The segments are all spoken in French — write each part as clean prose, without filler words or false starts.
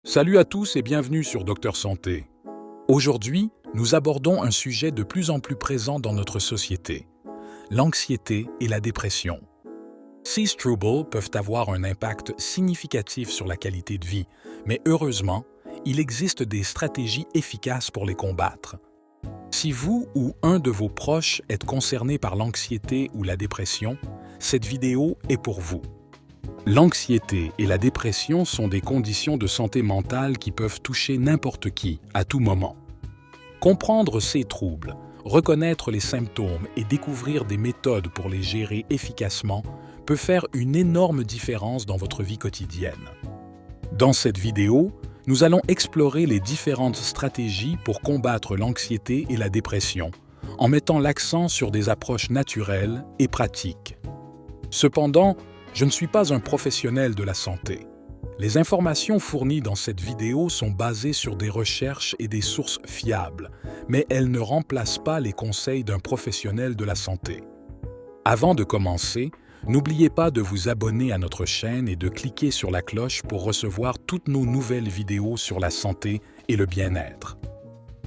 Salut à tous et bienvenue sur Docteur Santé. Aujourd'hui, nous abordons un sujet de plus en plus présent dans notre société, l'anxiété et la dépression. Ces troubles peuvent avoir un impact significatif sur la qualité de vie, mais heureusement, il existe des stratégies efficaces pour les combattre. Si vous ou un de vos proches êtes concerné par l'anxiété ou la dépression, cette vidéo est pour vous. L'anxiété et la dépression sont des conditions de santé mentale qui peuvent toucher n'importe qui, à tout moment. Comprendre ces troubles, reconnaître les symptômes et découvrir des méthodes pour les gérer efficacement peut faire une énorme différence dans votre vie quotidienne. Dans cette vidéo, nous allons explorer les différentes stratégies pour combattre l'anxiété et la dépression, en mettant l'accent sur des approches naturelles et pratiques. Cependant, je ne suis pas un professionnel de la santé. Les informations fournies dans cette vidéo sont basées sur des recherches et des sources fiables, mais elles ne remplacent pas les conseils d'un professionnel de la santé. Avant de commencer, n'oubliez pas de vous abonner à notre chaîne et de cliquer sur la cloche pour recevoir toutes nos nouvelles vidéos sur la santé et le bien-être.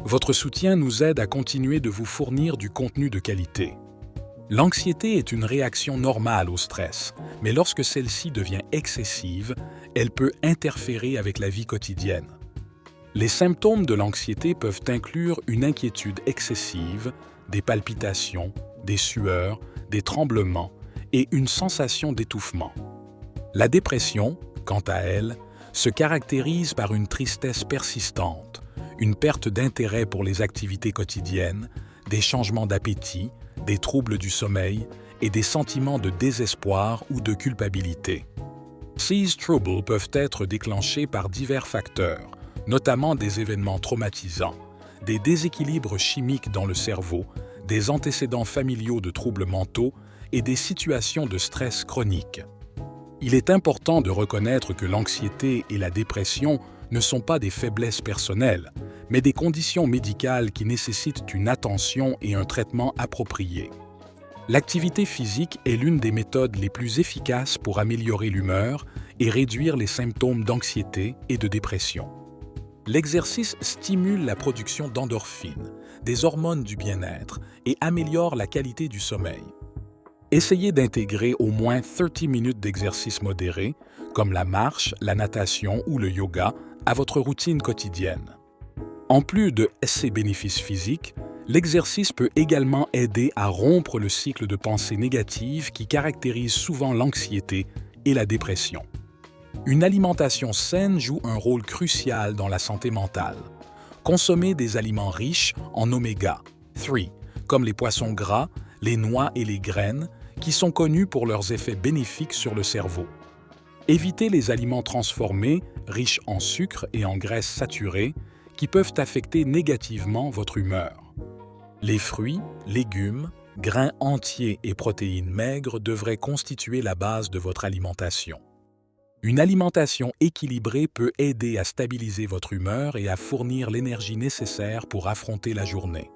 Votre soutien nous aide à continuer de vous fournir du contenu de qualité. L'anxiété est une réaction normale au stress, mais lorsque celle-ci devient excessive, elle peut interférer avec la vie quotidienne. Les symptômes de l'anxiété peuvent inclure une inquiétude excessive, des palpitations, des sueurs, des tremblements et une sensation d'étouffement. La dépression, quant à elle, se caractérise par une tristesse persistante, une perte d'intérêt pour les activités quotidiennes, des changements d'appétit, des troubles du sommeil et des sentiments de désespoir ou de culpabilité. Ces troubles peuvent être déclenchés par divers facteurs, notamment des événements traumatisants, des déséquilibres chimiques dans le cerveau, des antécédents familiaux de troubles mentaux et des situations de stress chronique. Il est important de reconnaître que l'anxiété et la dépression ne sont pas des faiblesses personnelles, mais des conditions médicales qui nécessitent une attention et un traitement approprié. L'activité physique est l'une des méthodes les plus efficaces pour améliorer l'humeur et réduire les symptômes d'anxiété et de dépression. L'exercice stimule la production d'endorphines, des hormones du bien-être, et améliore la qualité du sommeil. Essayez d'intégrer au moins 30 minutes d'exercice modéré, comme la marche, la natation ou le yoga, à votre routine quotidienne. En plus de ces bénéfices physiques, l'exercice peut également aider à rompre le cycle de pensées négatives qui caractérise souvent l'anxiété et la dépression. Une alimentation saine joue un rôle crucial dans la santé mentale. Consommez des aliments riches en oméga 3, comme les poissons gras, les noix et les graines, qui sont connus pour leurs effets bénéfiques sur le cerveau. Évitez les aliments transformés, riches en sucre et en graisses saturées, qui peuvent affecter négativement votre humeur. Les fruits, légumes, grains entiers et protéines maigres devraient constituer la base de votre alimentation. Une alimentation équilibrée peut aider à stabiliser votre humeur et à fournir l'énergie nécessaire pour affronter la journée.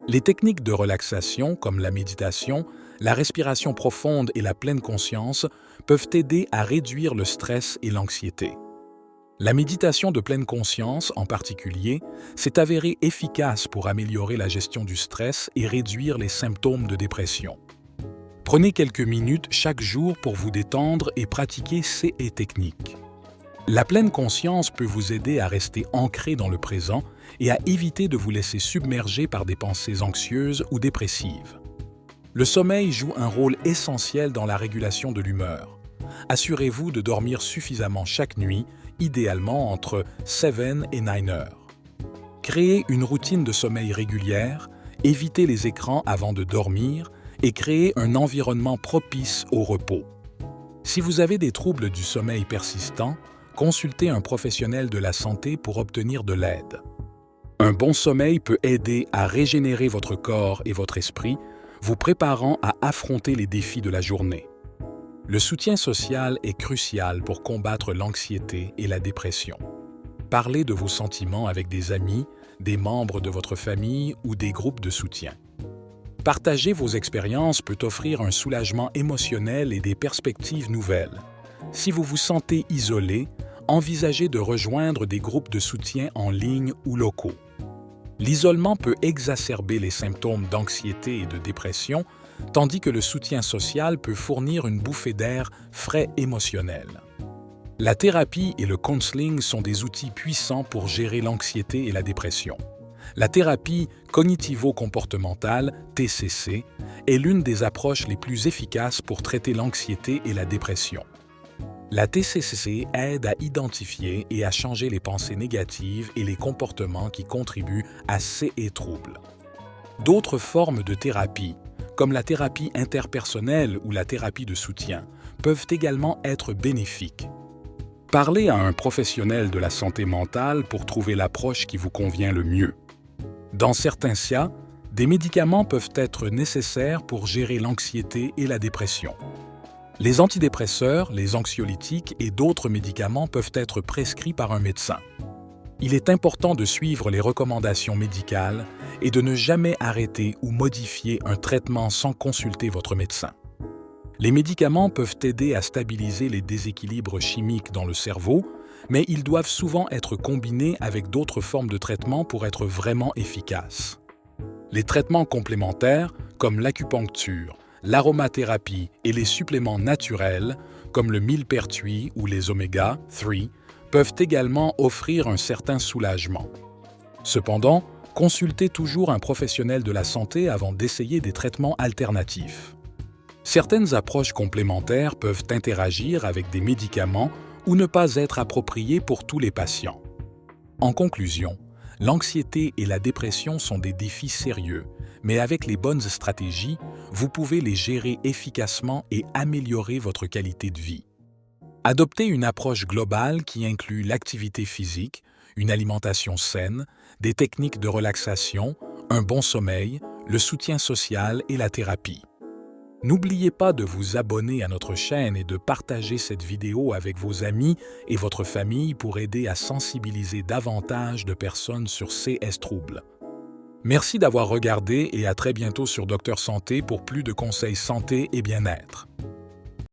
Les techniques de relaxation, comme la méditation, la respiration profonde et la pleine conscience, peuvent aider à réduire le stress et l'anxiété. La méditation de pleine conscience, en particulier, s'est avérée efficace pour améliorer la gestion du stress et réduire les symptômes de dépression. Prenez quelques minutes chaque jour pour vous détendre et pratiquer ces techniques. La pleine conscience peut vous aider à rester ancré dans le présent et à éviter de vous laisser submerger par des pensées anxieuses ou dépressives. Le sommeil joue un rôle essentiel dans la régulation de l'humeur. Assurez-vous de dormir suffisamment chaque nuit, idéalement entre 7 et 9 heures. Créez une routine de sommeil régulière, évitez les écrans avant de dormir et créez un environnement propice au repos. Si vous avez des troubles du sommeil persistants, consultez un professionnel de la santé pour obtenir de l'aide. Un bon sommeil peut aider à régénérer votre corps et votre esprit, vous préparant à affronter les défis de la journée. Le soutien social est crucial pour combattre l'anxiété et la dépression. Parlez de vos sentiments avec des amis, des membres de votre famille ou des groupes de soutien. Partager vos expériences peut offrir un soulagement émotionnel et des perspectives nouvelles. Si vous vous sentez isolé, envisagez de rejoindre des groupes de soutien en ligne ou locaux. L'isolement peut exacerber les symptômes d'anxiété et de dépression, tandis que le soutien social peut fournir une bouffée d'air frais émotionnel. La thérapie et le counseling sont des outils puissants pour gérer l'anxiété et la dépression. La thérapie cognitivo-comportementale, TCC, est l'une des approches les plus efficaces pour traiter l'anxiété et la dépression. La TCC aide à identifier et à changer les pensées négatives et les comportements qui contribuent à ces troubles. D'autres formes de thérapie, comme la thérapie interpersonnelle ou la thérapie de soutien, peuvent également être bénéfiques. Parlez à un professionnel de la santé mentale pour trouver l'approche qui vous convient le mieux. Dans certains cas, des médicaments peuvent être nécessaires pour gérer l'anxiété et la dépression. Les antidépresseurs, les anxiolytiques et d'autres médicaments peuvent être prescrits par un médecin. Il est important de suivre les recommandations médicales et de ne jamais arrêter ou modifier un traitement sans consulter votre médecin. Les médicaments peuvent aider à stabiliser les déséquilibres chimiques dans le cerveau, mais ils doivent souvent être combinés avec d'autres formes de traitement pour être vraiment efficaces. Les traitements complémentaires, comme l'acupuncture, l'aromathérapie et les suppléments naturels, comme le millepertuis ou les oméga-3, peuvent également offrir un certain soulagement. Cependant, consultez toujours un professionnel de la santé avant d'essayer des traitements alternatifs. Certaines approches complémentaires peuvent interagir avec des médicaments ou ne pas être appropriées pour tous les patients. En conclusion, l'anxiété et la dépression sont des défis sérieux, mais avec les bonnes stratégies, vous pouvez les gérer efficacement et améliorer votre qualité de vie. Adoptez une approche globale qui inclut l'activité physique, une alimentation saine, des techniques de relaxation, un bon sommeil, le soutien social et la thérapie. N'oubliez pas de vous abonner à notre chaîne et de partager cette vidéo avec vos amis et votre famille pour aider à sensibiliser davantage de personnes sur ces troubles. Merci d'avoir regardé et à très bientôt sur Docteur Santé pour plus de conseils santé et bien-être.